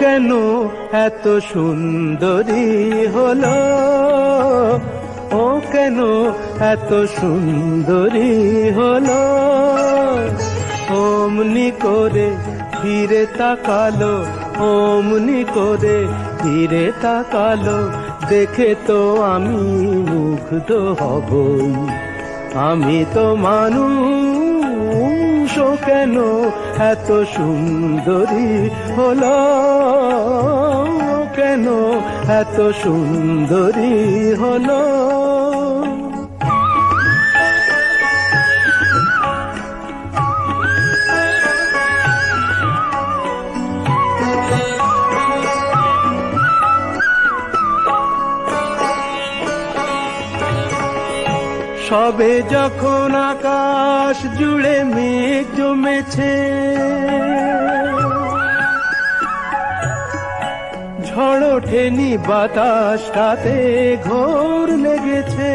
কেন এত সুন্দরী হলো, ও কেন এত সুন্দরী হলো। অমনি করে ফিরে তাকালো, অমনি করে ফিরে তাকালো, দেখে তো আমি মুগ্ধ হবই। আমি তো মানুষ, ও কেন এত সুন্দরী হলো, কেন এত সুন্দরী হলো। সবে যখন আকাশ জুড়ে মেঘ জমেছে, ঝড় ওঠেনি বাতাসটাতে ঘোর লেগেছে।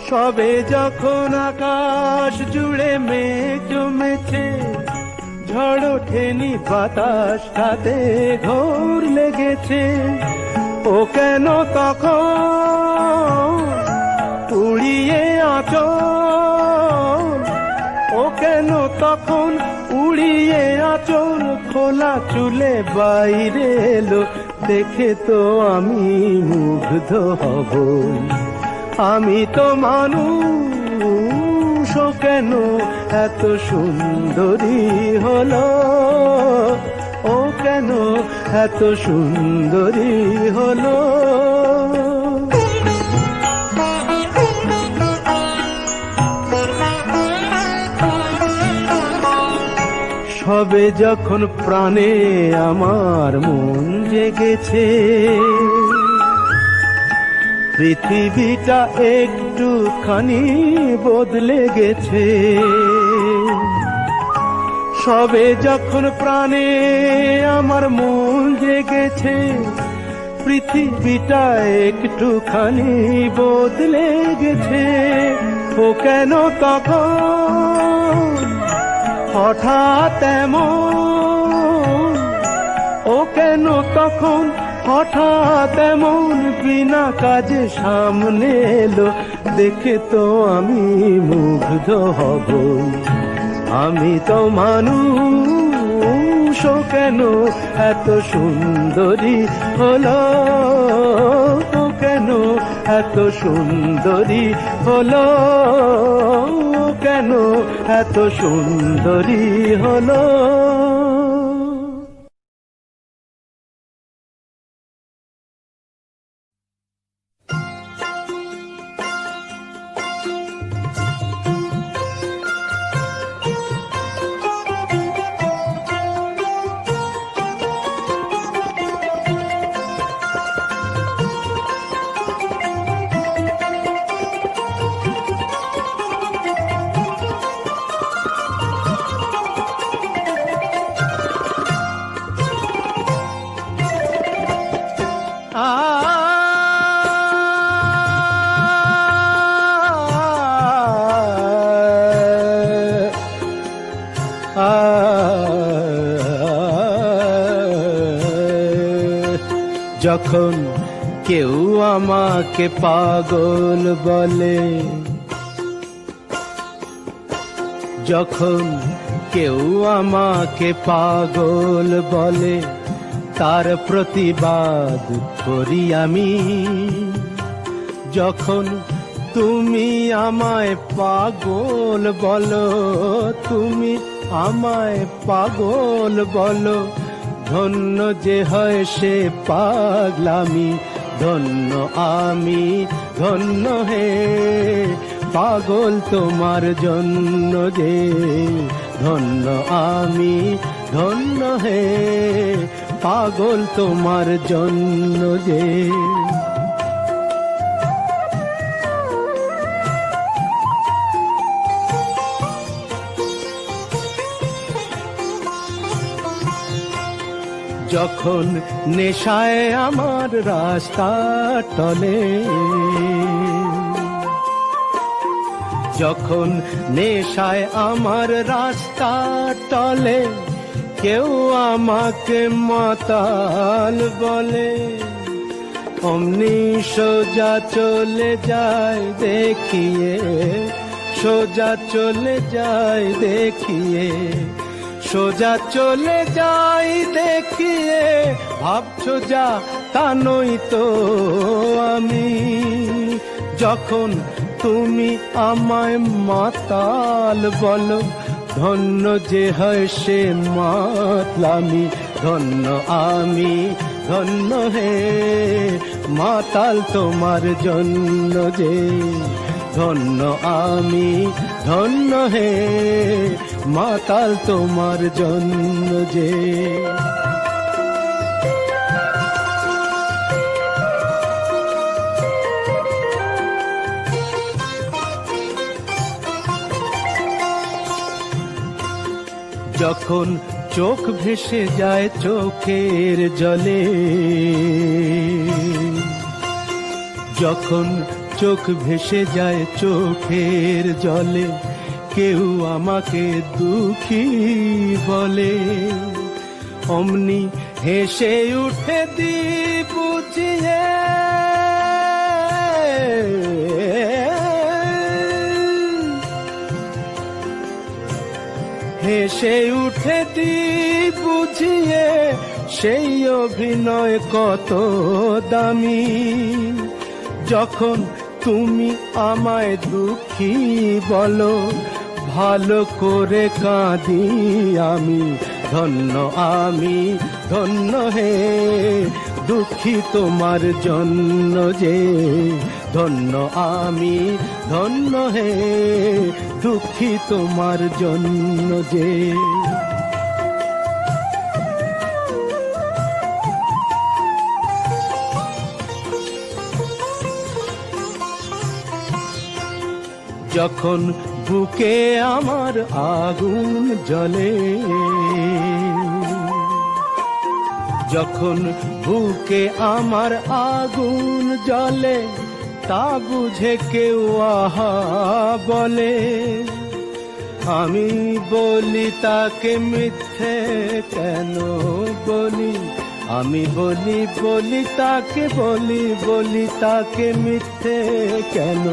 সবে যখন আকাশ জুড়ে মেঘ জমেছে, ঝড় ওঠেনি বাতাসটাতে ঘোর লেগেছে। ও কেন তখন উড়িয়ে আঁচল, ও কেন তখন উড়িয়ে আঁচল, খোলা চুলে বাইরে এলো, দেখে তো আমি মুগ্ধ হব। আমি তো মানুষ, ও কেন এত সুন্দরী হলো, ও কেন এত সুন্দরী হলো। সবে যখন প্রাণে আমার মন জেগেছে, পৃথিবীটা একটুখানি বদলে গেছে। সবে যখন প্রাণে আমার মন জেগেছে, পৃথিবীটা একটুখানি বদলে গেছে। ও কেন তখন হঠাৎ এমন, ও কেন তখন হঠাৎ এমন বিনা কাজে সামনে এলো, দেখে তো আমি মুগ্ধ হব। আমি তো মানুষ, ও কেন এত সুন্দরী হলো, ও কেন এত সুন্দরী হলো, কেন এত সুন্দরী হলো। যখন কেউ আমাকে পাগল বলে, যখন কেউ আমাকে পাগল বলে, তার প্রতিবাদ করি আমি। যখন তুমি আমায় পাগল বলো, তুমি আমায় পাগল বলো, ধন্য যে হয় সে পাগলামি, ধন্য আমি, ধন্য হে পাগল তোমার জন্য যে, ধন্য আমি, ধন্য হে পাগল তোমার জন্য যে। যখন নেশায় আমার রাস্তা টলে, যখন নেশায় আমার রাস্তা টলে, কেউ আমাকে মাতাল বলে, অমনি সোজা চলে যায় দেখিয়ে, সোজা চলে যায় দেখিয়ে, সোজা চলে যাই দেখিয়ে। ভাবছো যা তা নই তো আমি, যখন তুমি আমায় মাতাল বলো, ধন্য যে হয় সে মাতলামি। ধন্য আমি, ধন্য হে মাতাল তোমার জন্য যে, ধন্য আমি, ধন্য হে মাতাল তোমার জন্য যে। যখন চোখ ভেসে যায় চোখের জলে, যখন চোখ ভেসে যায় চোখের জলে, কেউ আমাকে দুঃখী বলে, অমনি হেসে উঠে দি বুঝিয়ে, হেসে উঠে দি বুঝিয়ে, সেই অভিনয় কত দামি। যখন তুমি আমায় দুঃখী বলো, ভালো করে কাঁদি আমি। ধন্য আমি, ধন্য হে দুঃখী তোমার জন্য যে, ধন্য আমি, ধন্য হে দুঃখী তোমার জন্য যে। যখন বুকে আমার আগুন জ্বলে, যখন বুকে আমার আগুন জ্বলে, তা বুঝে কেউ আহা বলে, আমি বলি তাকে মিথ্যে কেন বলি, আমি বলি তাকে বলি তাকে মিথ্যে কেন,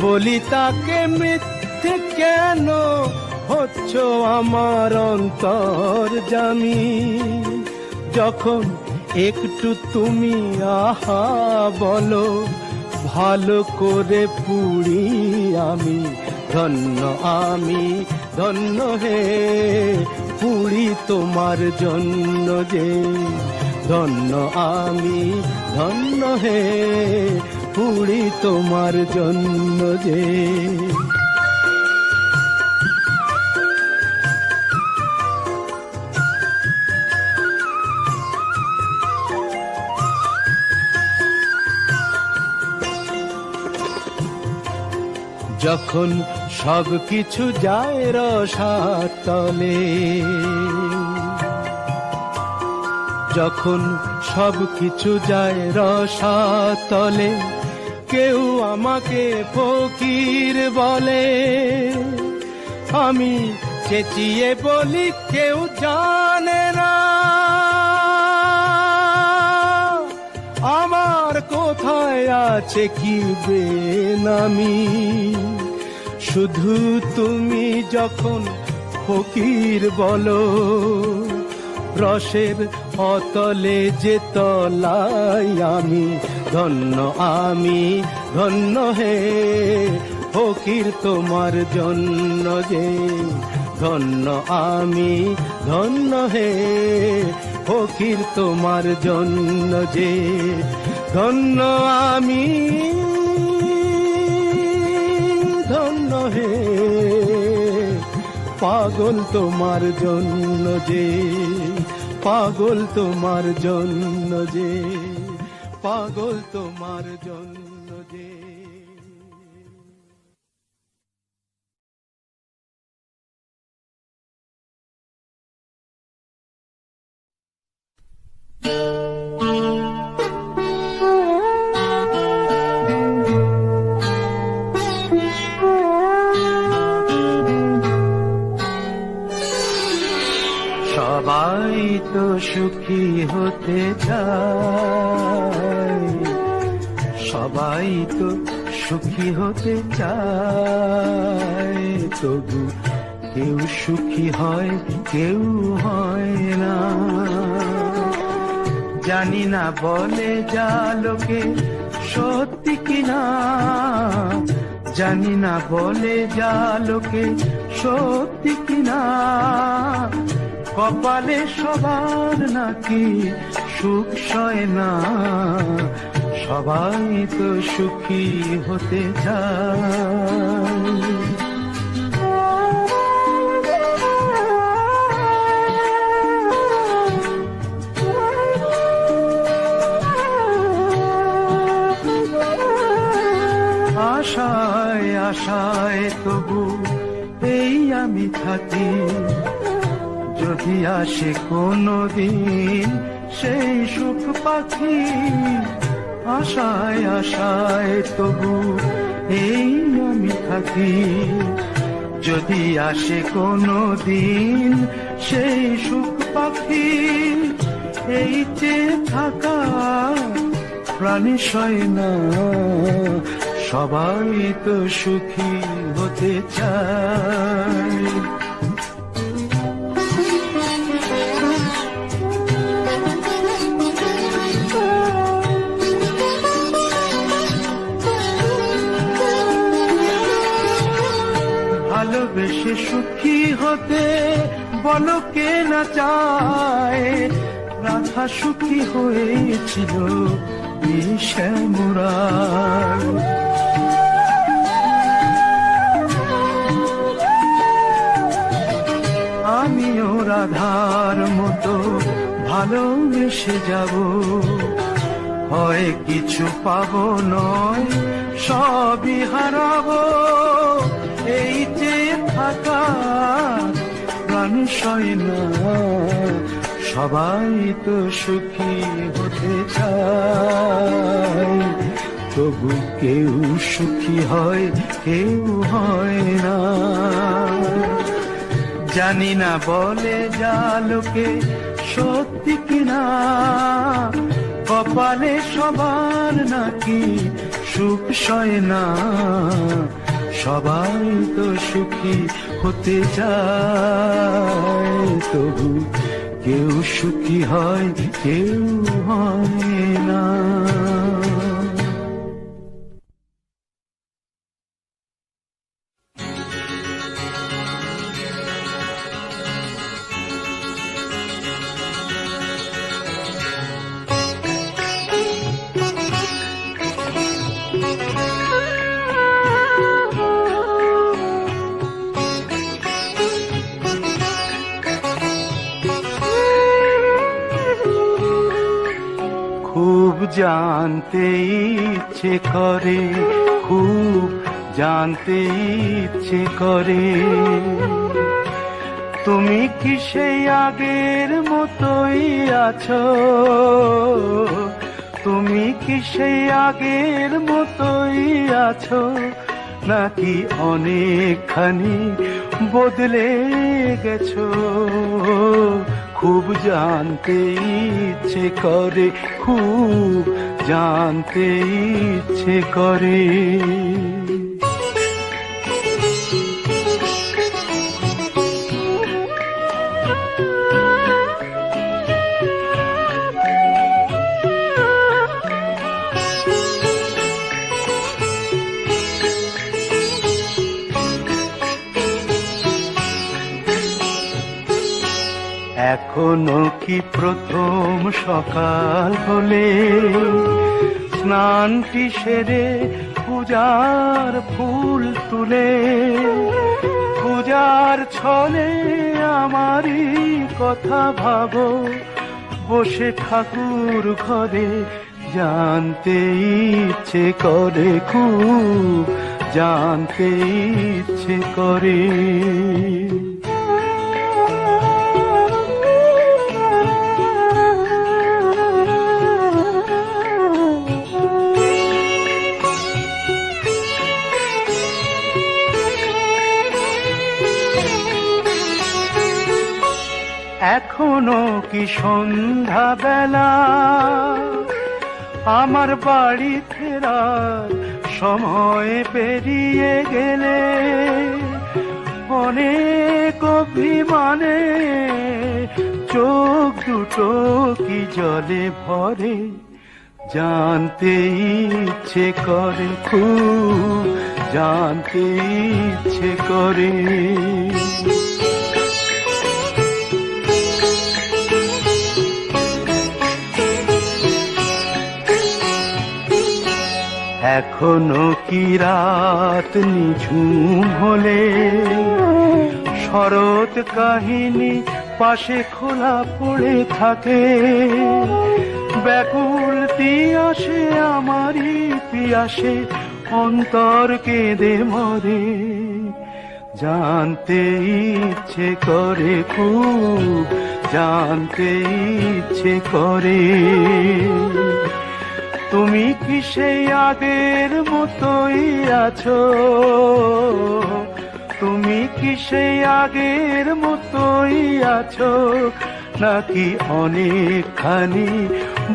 বলি তাকে মিথ্যে কেন, হচ্ছ আমার অন্তর্যামী। যখন একটু তুমি আহা বলো, ভালো করে পুড়ি আমি। ধন্য আমি, ধন্য হে পুড়ি তোমার জন্য যে, ধন্য আমি, ধন্য হে পুড়ি তোমার জন্য যে। যখন সব কিছু যায় রসাতলে, যখন সব কিছু যায় রসাতলে, কেউ আমাকে ফকির বলে, আমি চেঁচিয়ে বলি কেউ জানে না আমার কোথায় আছে কি বেনামি। শুধু তুমি যখন ফকির বলো, রসের অতলে যে তলাই আমি। ধন্য আমি, ধন্য হে ফকির তোমার জন্য যে, ধন্য আমি, ধন্য হে ফকির তোমার জন্য যে, ধন্য আমি, ধন্য হে পাগল তোমার জন্য যে, পাগল তোমার জন্য যে, পাগল তোমার জন্য যে। সবাই তো সুখী হতে চায়, সবাই তো সুখী হতে চায়, তবু কেউ সুখী হয় কেউ হয় না। জানি না বলে যা লোকে সত্যি কিনা, জানি না বলে যা লোকে সত্যি কিনা, কপালে সবার নাকি সুখ সয় না, সবাই তো সুখী হতে চায়। আশায় আশায় তবু এই আমি থাকি, যদি আসে কোনো দিন সেই সুখ পাখি। আশায় আশায় তবু এই আমি থাকি, যদি আসে কোনো দিন সেই সুখ পাখি। এই যে থাকা প্রাণী সয় না, সবাই তো সুখী হতে চায়। ভালোবেসে সুখী হতে বলো কে না চায়, রাধা সুখী হয়েছিল শ্যামরায়। আমিও রাধার মতো ভালোবেসে যাব, হয় কিছু পাবো নয় সবই হারাবো। এই যে থাকা প্রাণ সয় না, সবাই তো সুখী হতে চায়, তবু কেউ সুখী হয় কেউ হয় না। জানি না বলে যা লোকে সত্যি কিনা, কপালে সবার নাকি সুখ সয় না, সবাই তো সুখী হতে চায়, তবু কেউ সুখী হয় কেউ হয় না। জানতে ইচ্ছে করে, খুব জানতে ইচ্ছে করে, তুমি কি সেই আগের মতোই আছো, তুমি কি সেই আগের মতোই আছো, নাকি অনেকখানি বদলে গেছো। খুব জানতে ইচ্ছে করে, খুব জানতে ইচ্ছে করে। এখনো কি প্রথম সকাল হলে স্নানটি সেরে পূজার ফুল তুলে, পূজার ছলে আমারই কথা ভাবো, বসে ঠাকুর ঘরে জানতে ইচ্ছে করে, খুব জানতে ইচ্ছে করে। এখনো কি সন্ধ্যা বেলা, আমার বাড়ি ফেরার সময় পেরিয়ে গেলে অনেক অভিমানে চোখ দুটো কি জলে ভরে, জানতে ইচ্ছে করে, খুব জানতে ইচ্ছে করে। এখনো কি রাত নিঝুম হলে শরৎ কাহিনী পাশে খোলা পড়ে থাকে, ব্যাকুল তিয়াসে আমারই পিয়াসে অন্তর কেঁদে মরে, জানতে ইচ্ছে করে, খুব জানতে ইচ্ছে করে। তুমি কি সেই আগের মতোই আছো, তুমি কি সেই আগের মতোই আছো, নাকি অনেকখানি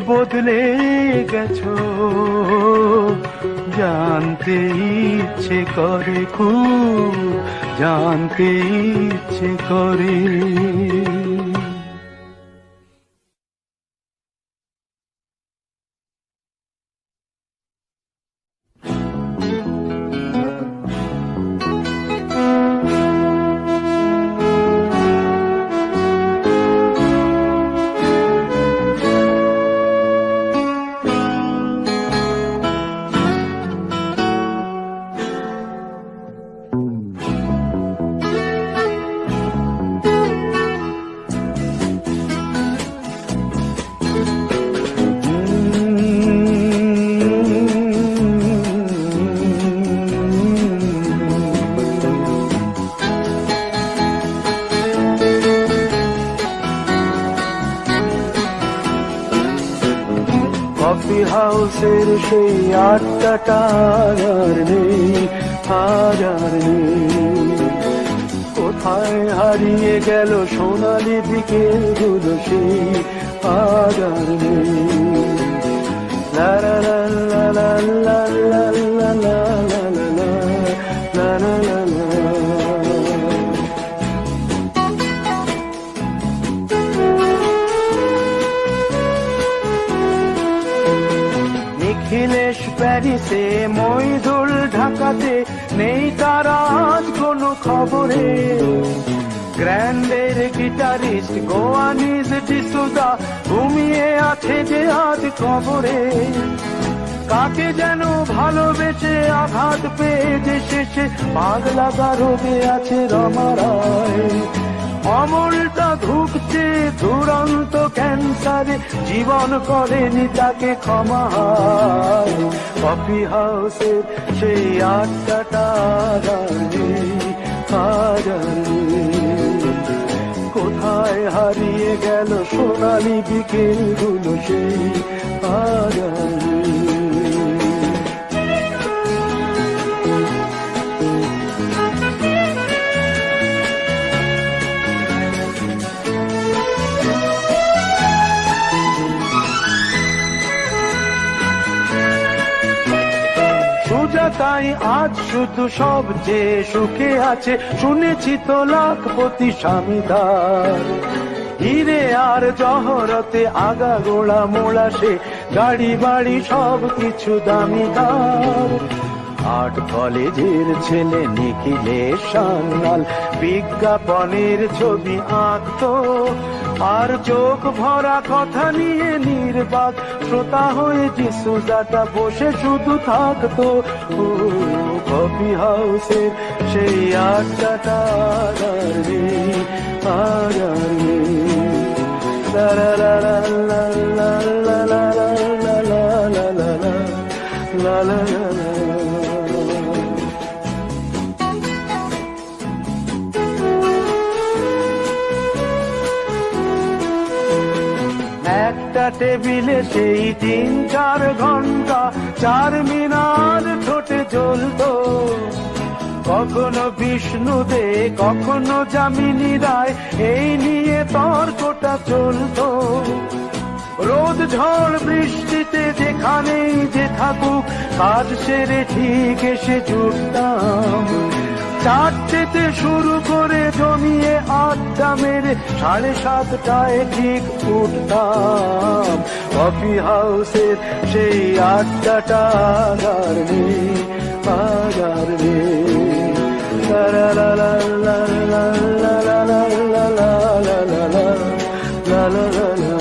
বদলে গেছো, জানতে ইচ্ছে করে, খুব জানতে ইচ্ছে করে। কফি হাউসের সেই আড্ডাটা আর নেই, আর নেই। কোথায় হারিয়ে গেল সোনালি বিকেলগুলো সেই আর নেই। লা লা লা লা লা লা লা লা লা লা লা লা। নিখিলেশ প্যারিসে, মইদুল ঢাকাতে, নেই তার আজ কোনো খবরে। গ্র্যান্ডের গিটারিস্ট গোয়ানিজ ডিসুজা ঘুমিয়ে আছে যে আজ কবরে। কাকে যেন ভালোবেসে আঘাত পেয়ে যে শেষে পাগলা রোগে আছে রমা রায়। অমলটা ধুকছে দুরন্ত ক্যান্সারে, জীবন করেনি তাকে ক্ষমা। কফি হাউসের সেই আড্ডাটা কোথায় হারিয়ে গেল সোনালি বিকেলগুলো সেই আর তাই আজ শুধু সবচেয়ে সুখে আছে, শুনেছি তো লাখপতি স্বামীদার। হিরে আর জহরতে আগা গোড়া মোড়া সে, গাড়ি বাড়ি সব কিছু দামিদার। আর্ট কলেজের ছেলে নিখিলেশ সান্যাল বিজ্ঞাপনের ছবি আঁকতো, আর চোখ ভরা কথা নিয়ে নির্বাক শ্রোতা হয়ে ডিসুজাটা বসে শুধু থাকতো। কফি হাউসের সেই আড্ডাটা একটা টেবিলে সেই 3-4 ঘন্টা চার মিনার ঠোঁটে জ্বলতো। কখনো বিষ্ণু দে কখনো যামিনী রায়, এই নিয়ে তর্কটা চলতো। রোদ ঝড় বৃষ্টিতে যেখানেই যে থাকুক, কাজ সেরে ঠিক এসে জুটতাম। চারটেতে শুরু করে জমিয়ে আড্ডা মেরে 7:30টায় ঠিক উঠতাম। কফি হাউসের সেই আড্ডাটা আর নেই, আর নেই। লা লা লা লা লা লা লা লা লা লা লা লা লা লা লা।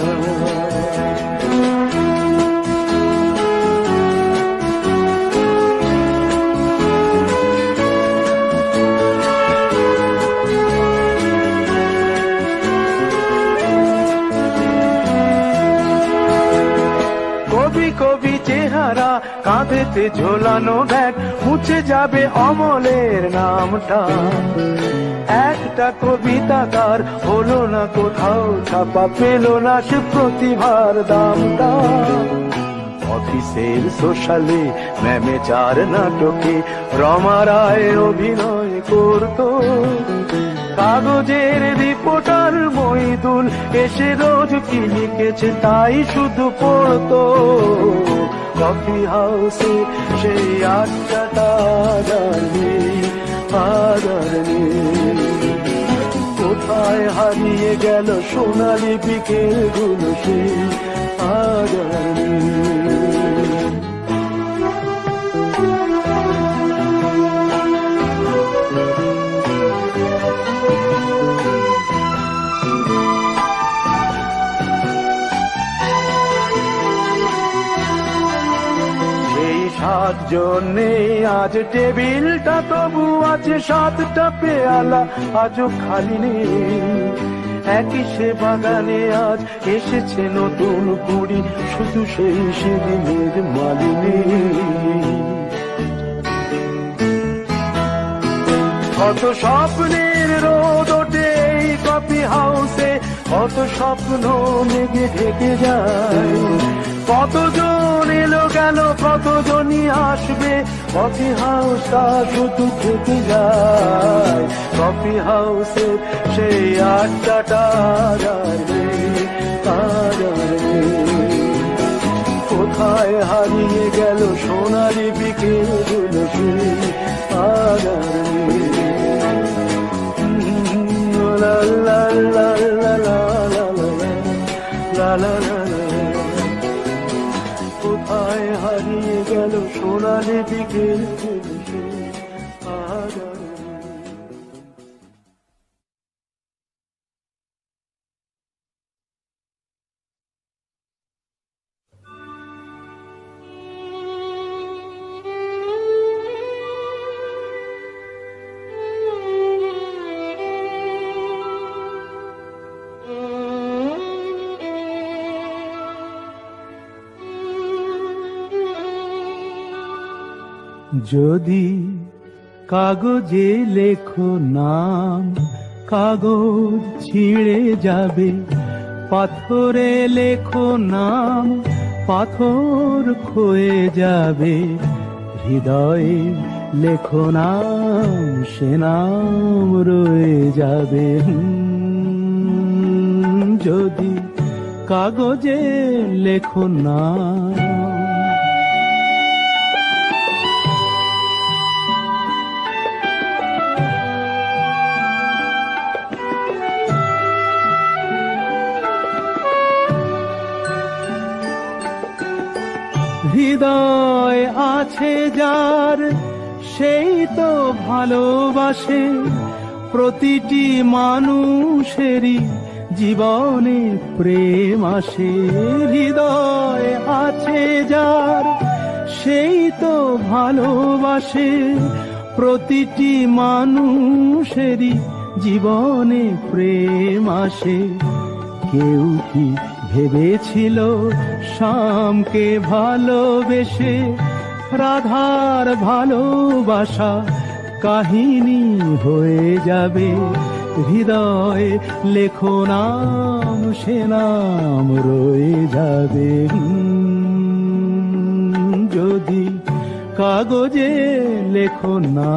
কবি চেহারা, কাঁধেতে ঝোলানো ব্যাগ, মুছে যাবে অমলের নামটা। একটা কবিতা তার হলো না কোথাও ছাপা, পেল না সে প্রতিভার দামটা। অফিসের সোশ্যালে ম্যামে 4 নাটকে রমা রায় অভিনয় করতো। কাগজের রিপোর্টার মইদুল এসে রোজ কি লিখেছে তাই শুধু পড়তো। কফি হাউসে সেই আড্ডাটা কোথায় হারিয়ে গেল সোনালি বিকেল গুলো সেই আগামী। জন্যে আজ টেবিলটা তবু আছে 7টা পেয়ালা আজও খালি নেই। একই সে বাগানে আজ এসেছে নতুন কুড়ি, শুধু সেই সেদিনের মালিনী। কত স্বপ্নের রোদ ওঠে এই কফি হাউসে, কত স্বপ্ন মেঘে ঢেকে যায়। কতজন এলো গেল কতজনই আসবে, কফি হাউসটা শুধু থেকে যায়। কফি হাউসে সেই আড্ডাটা কোথায় হারিয়ে গেল সোনালি বিকেল গুলো সেই আগামী। লা লা লা লা লা লা লা লা। কোথায় হারিয়ে গেল সোনালি বিকেল গুলো সেই আগামী। যদি কাগজে লেখো নাম, কাগজ ছিঁড়ে যাবে। পাথরে লেখো নাম, পাথর ক্ষয়ে যাবে। হৃদয়ে লেখো নাম, সে নাম রয়ে যাবে। যদি কাগজে লেখো নাম। হৃদয় আছে যার, সেই তো ভালোবাসে। প্রতিটি মানুষেরই জীবনে প্রেম আসে। হৃদয় আছে যার, সেই তো ভালোবাসে। প্রতিটি মানুষেরই জীবনে প্রেম আসে। কেউ কি ভেবেছিল শ্যামকে ভালোবেসে রাধার ভালোবাসা কাহিনী হয়ে যাবে? হৃদয়ে লেখো নাম, সে নাম রয়ে যাবে। যদি কাগজে লেখো লেখো না।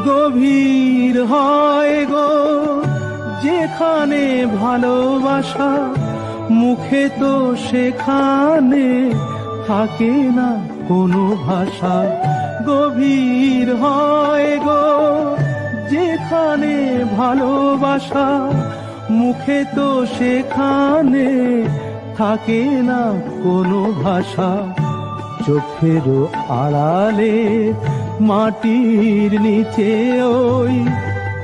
গভীর হয় গো যেখানে ভালোবাসা, মুখে তো সেখানে থাকে না কোনো ভাষা। গভীর হয় গো যেখানে ভালোবাসা, মুখে তো সেখানে থাকে না কোনো ভাষা। চোখেরও আড়ালে মাটির নিচে ওই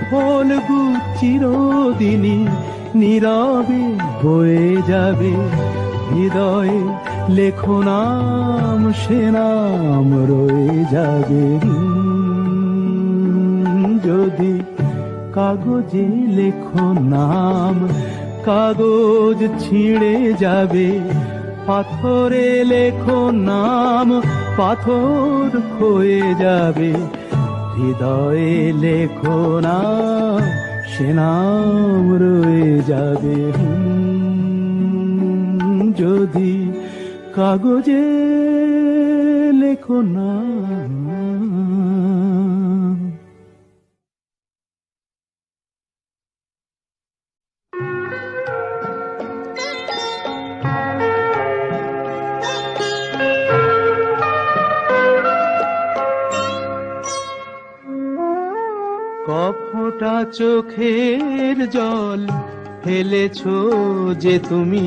ফলগু চিরদিনই নীরবে বয়ে যাবে। হৃদয়ে লেখো নাম, সে নাম রয়ে যাবে। যদি কাগজে লেখো নাম, কাগজ ছিঁড়ে যাবে। পাথরে লেখো নাম, পাথর ক্ষয়ে যাবে। হৃদয়ে লেখো নাম, সে নাম রয়ে যাবে। যদি কাগজে লেখো নাম। কফোঁটা চোখের জল ফেলেছো যে তুমি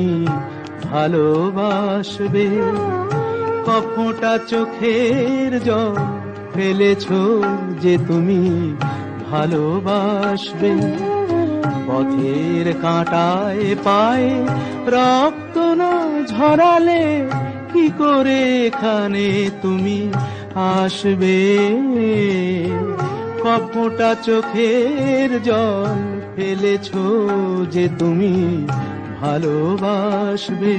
ভালোবাসবে। কফোঁটা চোখের জল ফেলেছো যে তুমি ভালোবাসবে। পথের কাঁটায় পায়ে রক্ত না ঝরালে কি করে এখানে তুমি আসবে। কফোঁটা চোখের জল ফেলেছো যে তুমি ভালোবাসবে।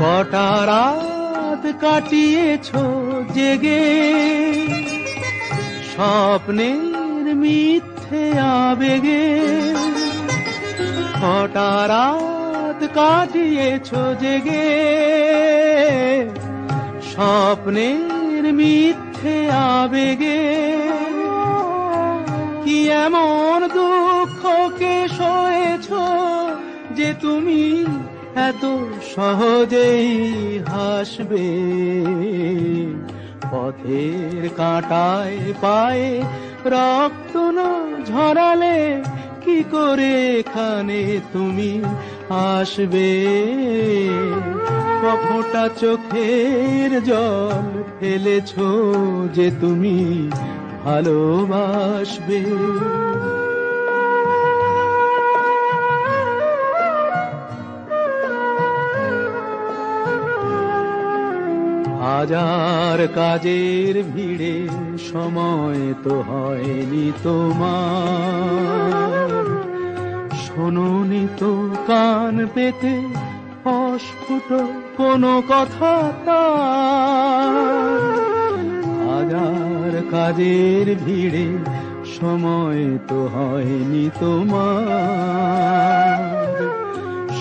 কটা রাত কাটিয়েছো জেগে, স্বপ্নের মিথ্যে আবেগে। কটা রাত কাটিয়েছো জেগে, স্বপ্নের মিথ্যে আবেগে। কি এমন দুঃখকে সয়েছো যে তুমি এত সহজেই হাসবে। পথের কাঁটায় পায়ে রক্ত না ঝরালে কি করে এখানে তুমি আসবে। কফোঁটা চোখের জল ফেলেছো যে তুমি ভালোবাসবে। হাজার কাজের ভিড়ে সময় তো হয়নি তোমার। শোনোনি তো কান পেতে অস্ফুট কোনো কথা তার। হাজার কাজের ভিড়ে সময় তো হয়নি তোমার।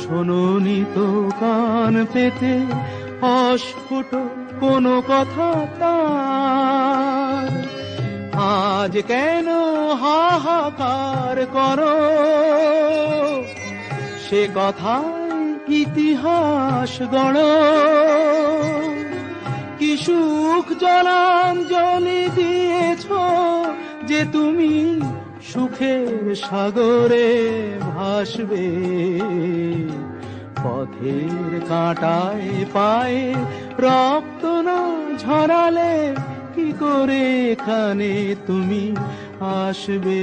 শোনোনি তো কান পেতে অস্ফুট কোনো কথা তার। আজ কেন হাহাকার করো, সে কথায় ইতিহাস গড়ো। কি সুখ জলাঞ্জলি দিয়েছো যে তুমি সুখের সাগরে ভাসবে। পথের কাঁটায় পায়ে রক্ত না ঝরালে কি করে এখানে তুমি আসবে।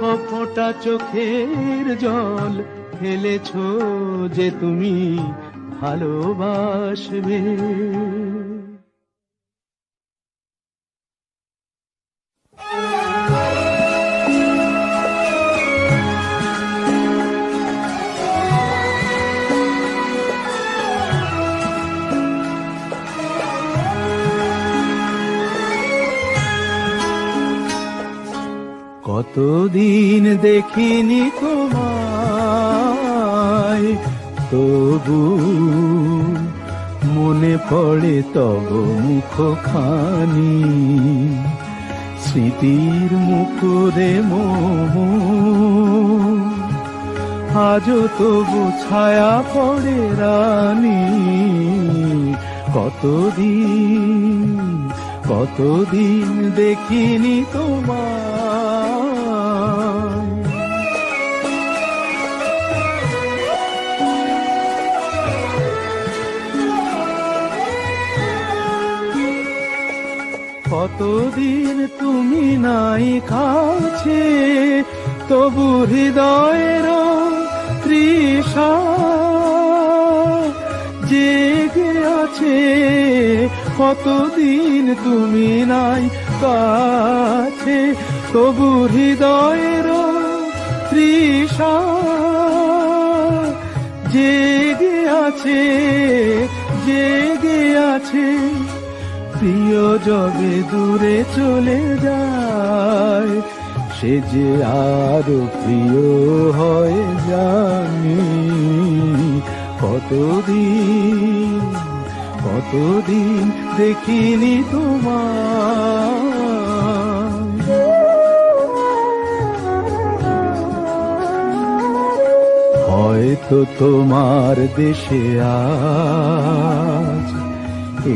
কফোঁটা চোখের জল ফেলেছো যে তুমি ভালোবাসবে। কতদিন দেখিনি তোমায়, তবু মনে পড়ে তব মুখখানি। স্মৃতির মুকুরে মোর আজও তবু ছায়া পড়ে রানী। কতদিন দেখিনি তোমায়। কতদিন তুমি নাই কাছে, তবু হৃদয়ের তৃষা জেগে আছে। কতদিন তুমি নাই কাছে, তবু হৃদয়ের তৃষা জেগে আছে, জেগে আছে। প্রিয় যবে দূরে চলে যায়, সে যে আরো প্রিয় হয়ে জানি। কতদিন দেখিনি তোমায়। হয়তো তোমার দেশে আজ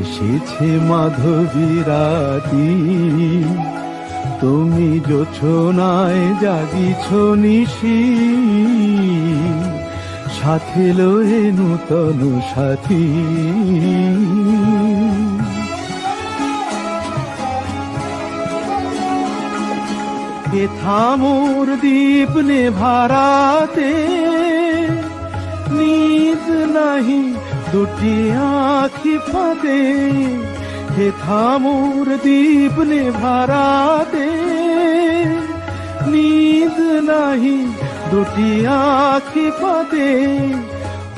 এসেছে মাধবী রাতি। তুমি জোছনায় জাগিছ নিশি, সাথে লয়ে নূতন সাথী। এ থামোর দীপ নেভারাতে নিদ নাহি দুটি আঁখি ফাঁদে। হে থামোর দীপ নেভারাতে নিদ নাহি দুটি আঁখি ফাঁদে।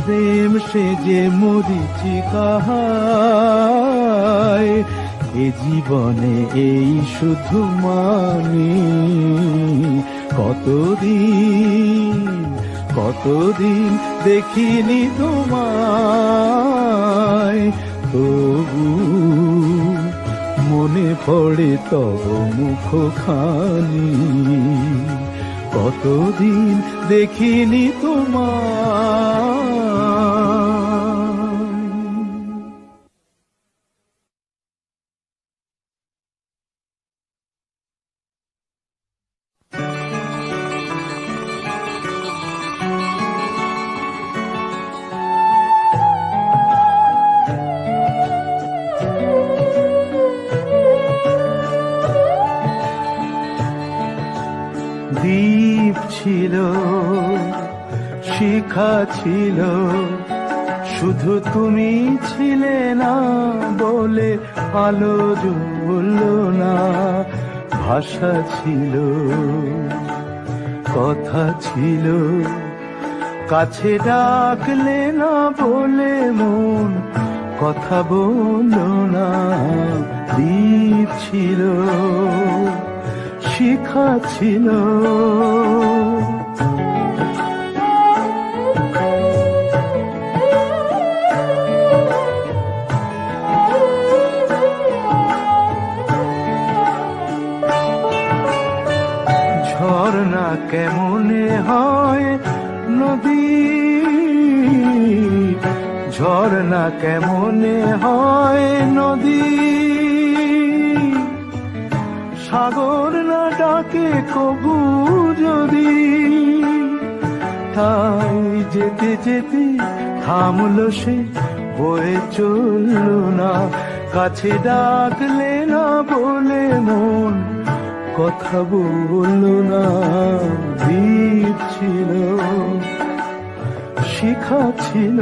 প্রেম সে যে মরিচিকা হায়, এ জীবনে এই শুধু মানি। কতদিন দেখিনি তোমায়, তবু মনে পড়ে তব মুখখানি। কতদিন দেখিনি তোমায়। দীপ ছিল, শিখা ছিল, শুধু তুমি ছিলে না বলে আলো জ্বলল না। ভাষা ছিল, কথা ছিল, কাছে ডাকলে না বলে মন কথা বলল না। দীপ ছিল, শিখা ছিল, ঝর্ণা কেমনে হয় নদী, ঝর্ণা কেমনে হয় নদী। সাগর না ডাকে কবু যদি, তাই যেতে যেতে থামলো সে, বয়ে চলল না। কাছে ডাকলে না বলে মন কথা বলল না। দীপ ছিল, শিখা ছিল,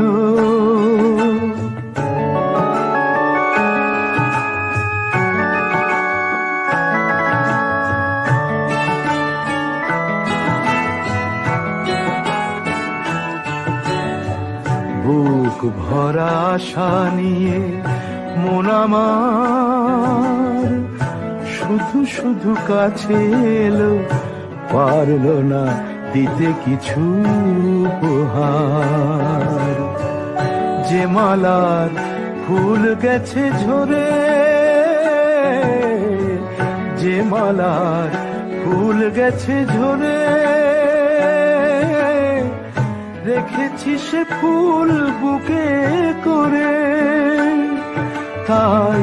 বুক ভরা আশা নিয়ে মন আমার শুধু শুধু কাছে এলো। পারলো না দিতে কিছু উপহার। যে মালার ফুল গেছে ঝরে, যে মালার ফুল গেছে ঝরে, রেখেছি সে ফুল বুকে করে। তাই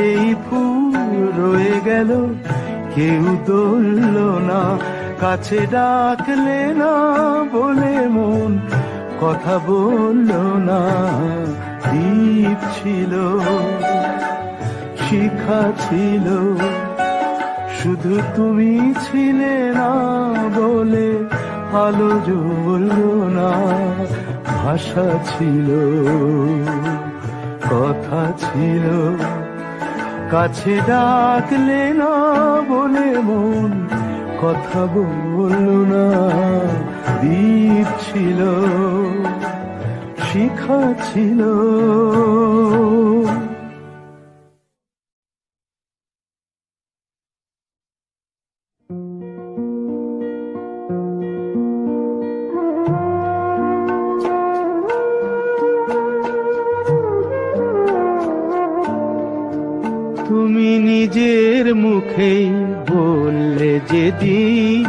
এই ফুল রয়ে গেল, কেউ ধরল না, কাছে ডাকলে না বলে মন কথা বলল না। দ্বীপ ছিল, শিখা ছিল, শুধু তুমি ছিলে না বলে আলো জ্বলল না। ভাষা ছিল, কথা ছিল, কাছে ডাকলে না বলে মন কথা বলল না। দ্বীপ ছিল, শিখা ছিল। তুমি নিজের মুখেই বললে যেদিন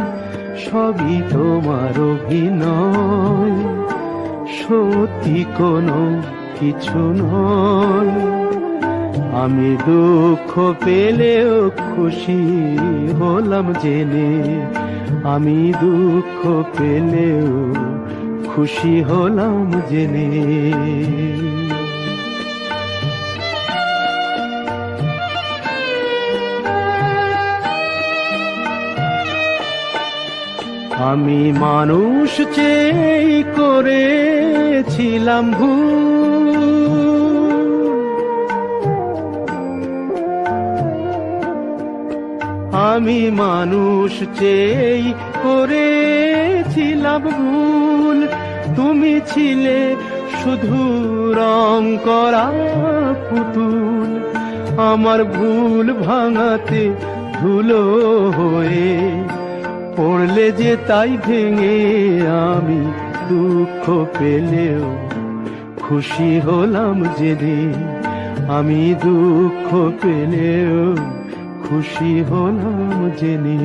সবই তোমার অভিনয়, সত্যি কোনো কিছু নয়। আমি দুঃখ পেলেও খুশি হলাম জেনে, আমি দুঃখ পেলেও খুশি হলাম জেনে। আমি মানুষ চেয়ে করেছিলাম ভুল, আমি মানুষ চেয়ে করেছিলাম ভুল। তুমি ছিলে শুধু রং করা পুতুল, আমার ভুল ভাঙাতে ধুলো হয়ে পড়লে যে তাই ভেঙে। আমি দুঃখ পেলেও খুশি হলাম জেনে, আমি দুঃখ পেলেও খুশি হলাম জেনে।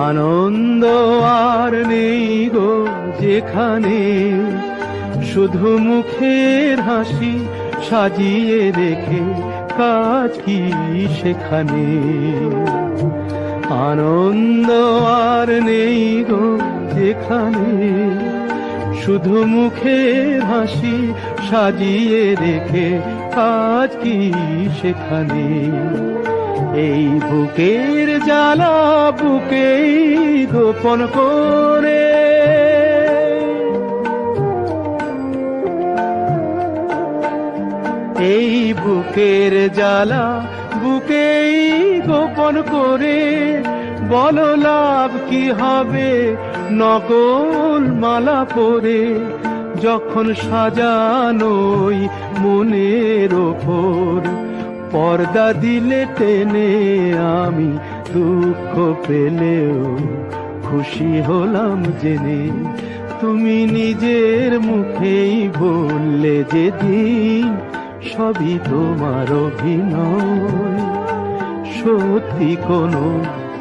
আনন্দ আর নেই গো যেখানে, শুধু মুখের হাসি সাজিয়ে রেখে কাজ কি সেখানে। আনন্দ আর নেই গো যেখানে, শুধু মুখের হাসি সাজিয়ে রেখে কাজ কি সেখানে। এই বুকের জ্বালা বুকেই গোপন করে, এই বুকের জ্বালা বুকেই গোপন করে। বলো লাভ কি হবে নকল মালা পরে, যখন সাজানোই মনের ওপর পর্দা দিলে টেনে। আমি দুঃখ পেলেও খুশি হলাম জেনে, তুমি নিজের মুখেই বললে যেদিন সবই তোমার অভিনয়, সত্যি কোনো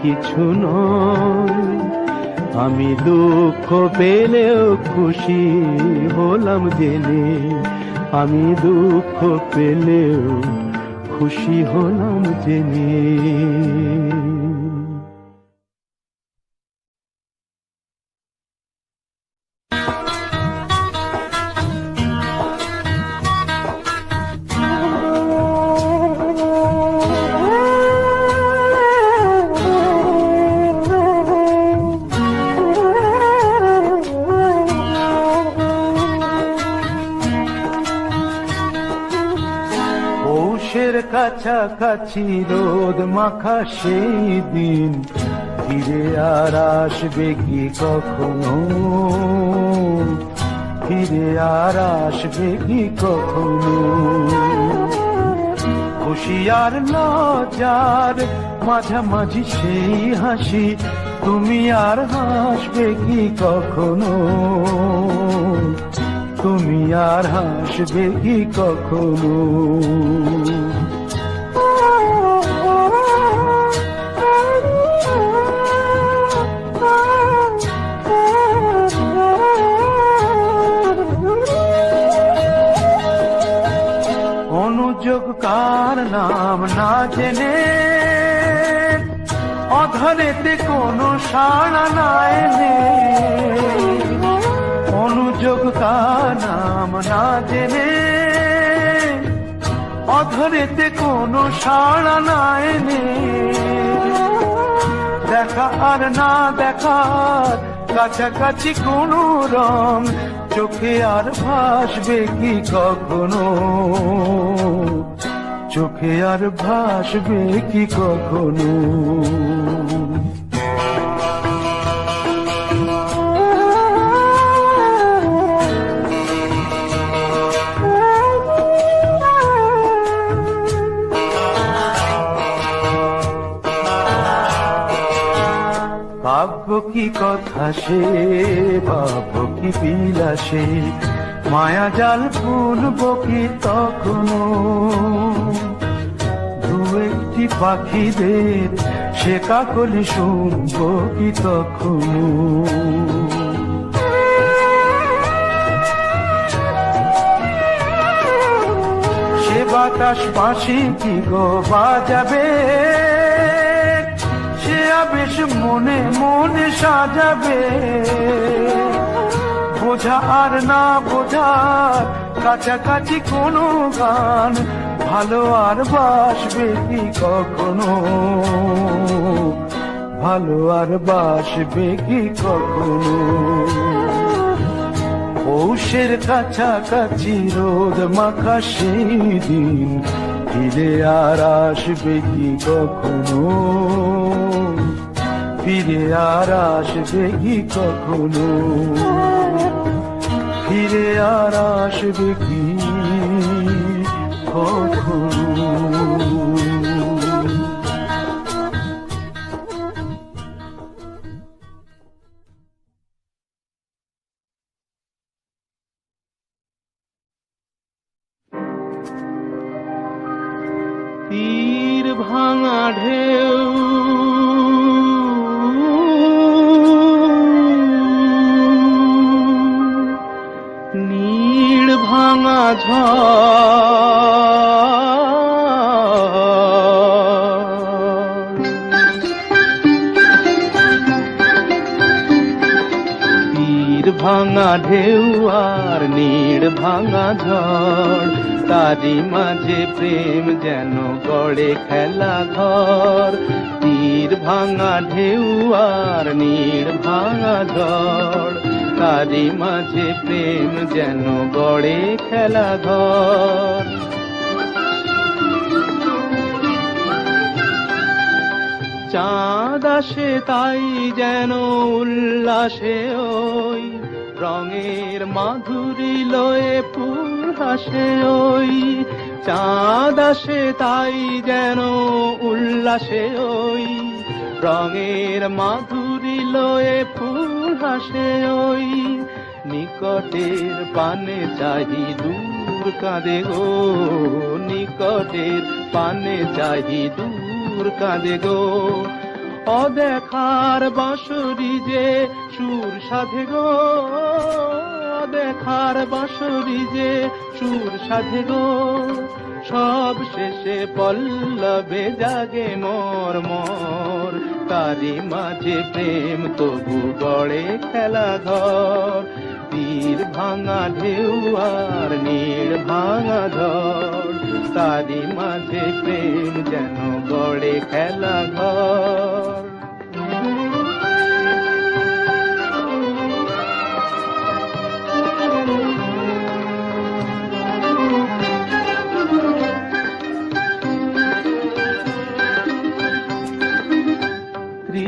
কিছু নয়। আমি দুঃখ পেলেও খুশি হলাম জেনে, আমি দুঃখ পেলেও খুশি হলাম জেনে। কাছাকাছি রোদ মাখা সেই দিন ফিরে আর আসবে কি কখনো? ফিরে আর আসবে কি কখনো? খুশি আর লজ্জার মাঝামাঝি সেই হাসি, তুমি আর হাসবে কি কখনো? তুমি আর হাসবে কি কখনো? অনুযোগ কার নাম না জেনে অধরেতে কোনো সাড়া না এনে, অনুযোগ কার নাম না জেনে অধরেতে কোনো সাড়া না এনে, দেখা আর না দেখার কাছাকাছি কোনো রং, চোখে আর ভাসবে কি কখনো? চোখে আর ভাসবে কি কখনো? ভাবব কি কথা সে, ভাবব কি বিলাসে, মায়া জাল বুনব কি তখনো? দু একটি পাখিদের সে কাকলি শুনব কি তখনো? সে বাতাস পাশে কি গো বাজাবে, সে আবেশ মনে মনে সাজাবে, বোঝা আর না বোঝার কাছাকাছি কোনো গান, ভালো আর বাসবে কি কখনো? ভালো আর বাসবে কি কখনো? পৌষের কাছাকাছি রোদ মাখা সেই দিন ফিরে আর আসবে কি কখনো? ফিরে আর আসবে কি কখনো? ফিরে আর আসবে কি কখনো? তীর ভাঙা ঢেউ নীড় ভাঙা তীর ভাঙা ঢেউ আর নীড় ভাঙা ঝড়, তারি মাঝে প্রেম যেন গড়ে খেলা ঘর। তীর ভাঙা ঢেউ আর নীড় ভাঙা ঝড়, তারি মাঝে প্রেম যেন গড়ে খেলা ঘর। চাঁদ আসে তাই যেন উল্লাসে ওই, রঙের মাধুরী লয়ে ফুল হাসে ওই। চাঁদ আসে তাই যেন উল্লাসে ওই, রঙের মাধুরী লয়ে ফুল হাসে ওই। নিকটের পানে চাহি দূর কাঁদে গো, নিকটের পানে চাহি দূর কাঁদে গো। অদেখার বাঁশরি যে সুর সাধে গো, অদেখার বাঁশরি যে সুর সাধে গো। সব শেষে পল্লবে জাগে মোর মোর, তারি মাঝে প্রেম তবু গড়ে খেলা ঘর। তীর ভাঙা ঢেউ আর নীড় ভাঙা ঝড়, তারি মাঝে প্রেম যেন গড়ে খেলা ঘর।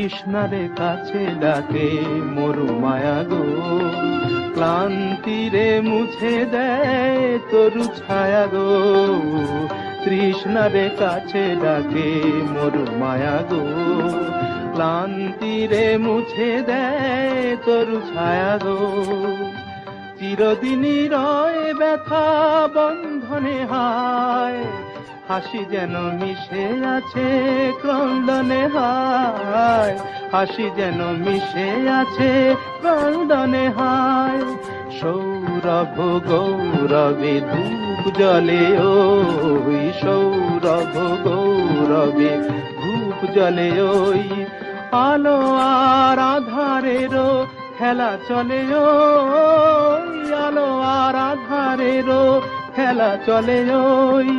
তৃষ্ণারে কাছে ডাকে মরু মায়া গো, ক্লান্তিরে মুছে দেয় তরু ছায়া গো, তৃষ্ণারে কাছে ডাকে মরু মায়া গো, ক্লান্তিরে মুছে দেয় তরু ছায়া গো। চিরদিনই রয় ব্যথা বন্ধনে হায়, হাসি যেন মিশে আছে ক্রন্দনে হায়, হাসি যেন মিশে আছে ক্রন্দনে হায়। সৌরভ গৌরবে ধূপ জ্বলে ওই, সৌরভ গৌরবে ধূপ জ্বলে ওই, আলো আর আধারেরও খেলা চলে ওই, আলো আর আধারেরও খেলা চলে ওই,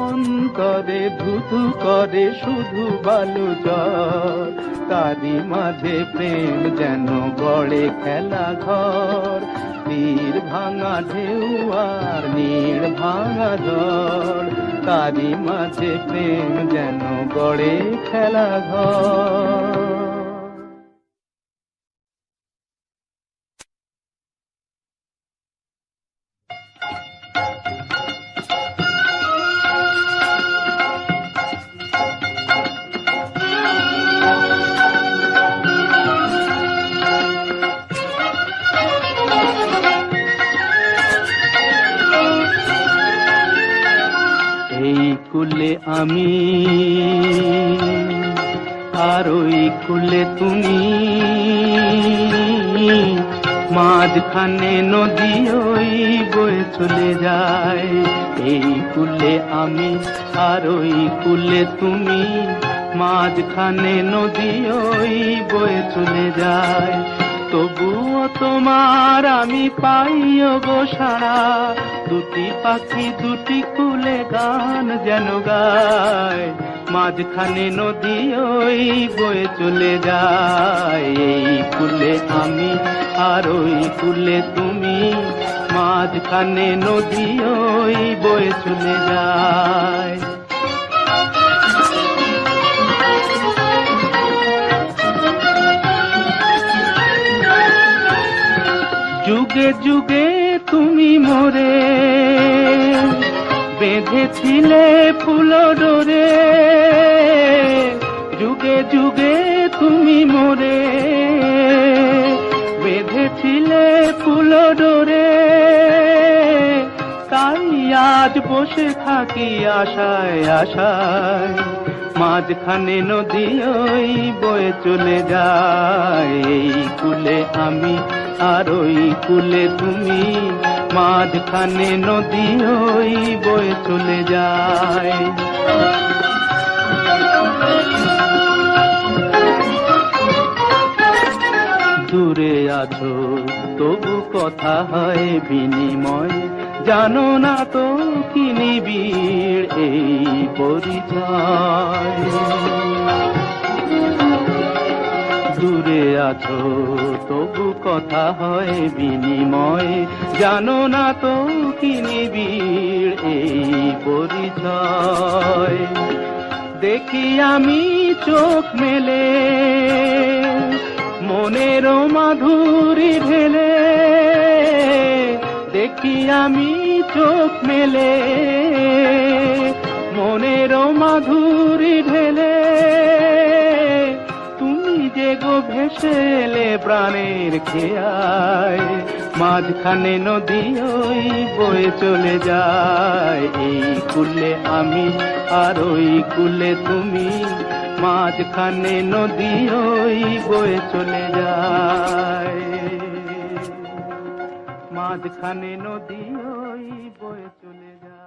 অন্তরে ধুধু করে শুধু বালু জল, তারি মাঝে প্রেম যেন গড়ে খেলা ঘর, তীর ভাঙা ঢেউ আর নীড় ভাঙা ঝড়, তারি মাঝে প্রেম যেন গড়ে খেলা ঘর। কুলে আমি আর ওই কুলে তুমি, মাঝখানে নদী ওই বয়ে চলে যায়। এই কুলে আমি আর ওই কুলে তুমি, মাঝখানে নদী ওই বয়ে চলে যায়। তবুও তোমার আমি পাইও গো সাড়া, দুটি পাখি দুটি কুলে গান যেন গায়, মাঝখানে নদী ওই বয়ে চলে যায়। এই কুলে আমি আর ওই কুলে তুমি, মাঝখানে নদী ওই বয়ে চলে যায়। যুগে যুগে তুমি মোরে বেঁধেছিলে ফুল ডোরে, যুগে যুগে তুমি মোরে বেঁধেছিলে ফুল ডোরে, তাই আজ বসে থাকি আশায় আশায়, মাঝখানে নদী ওই বয়ে চলে যায়। এই কুলে আমি আর ওই কুলে তুমি, মাঝখানে নদী ওই বয়ে চলে যায়। দূরে আছো তবু কথা হয় বিনিময়, জানো না তো কি নিবিড় এই পরিচয়। দূরে আছো তবু কথা হয় বিনিময়, জানো না তো কি নিবিড় এই পরিচয়। দেখি আমি চোখ মেলে মনেরও মাধুরী ঢেলে, দেখি আমি চোখ মেলে মনেরও মাধুরী ঢেলে, তুমি যে গো ভেসে এলে প্রাণের খেয়ায়, মাঝখানে নদী ওই বয়ে চলে যায়। এই কুলে আমি আর ওই কুলে তুমি, মাঝখানে নদী ওই বয়ে চলে যায়। মাঝখানে নদী ওই বয়ে চলে যায়।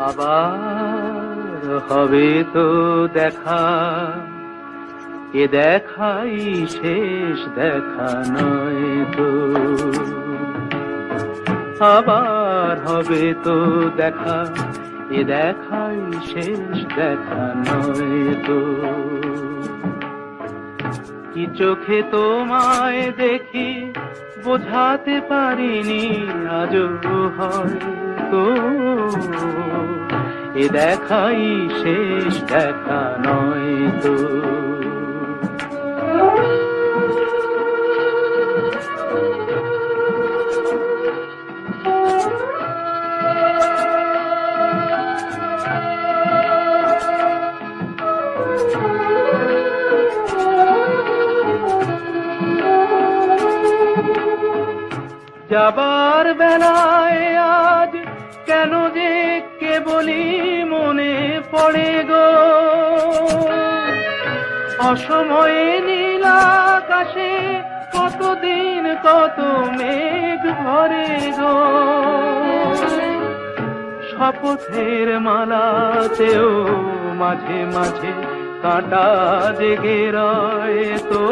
আবার হবে তো দেখা, এ দেখাই শেষ দেখা নয় তো। আবার হবে তো দেখা, এ দেখাই শেষ দেখা নয় তো। কি চোখে তোমায় দেখি বোঝাতে পারিনি আজও হয়তো, এ দেখাই শেষ দেখা নয় তো। যাবার বেলায় আজ কেন যে কেবলই মনে পড়ে গো, অসময়ে নীল আকাশে কতদিন কত মেঘ ভরে গো। শপথের মালাতেও মাঝে মাঝে কাঁটা জেগে রয় তো,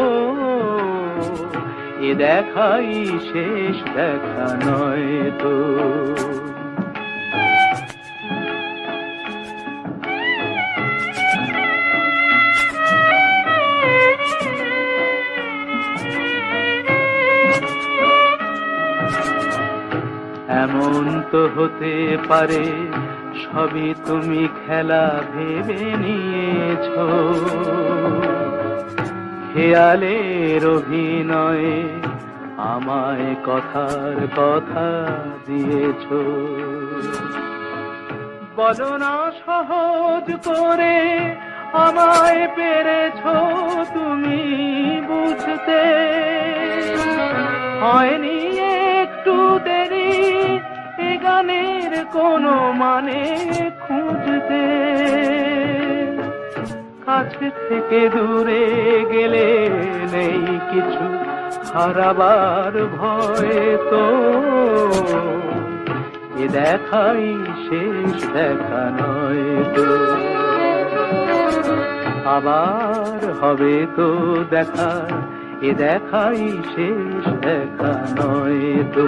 এ দেখাই শেষ দেখা নয় তো। এমন তো হতে পারে সবই তুমি খেলা ভেবে নিয়েছো, খেয়ালের অভিনয়ে আমায় কথার কথা দিয়েছো। বলো না সহজ করে আমায় পেরেছো তুমি বুঝতে, হয়নি একটু দেরি এ গানের কোনো মানে খুঁজতে। কাছে থেকে দূরে গেলে নেই কিছু হারাবার ভয় তো, এ দেখাই শেষ দেখা নয় তো। আবার হবে তো দেখা, এ দেখাই শেষ দেখা নয় তো।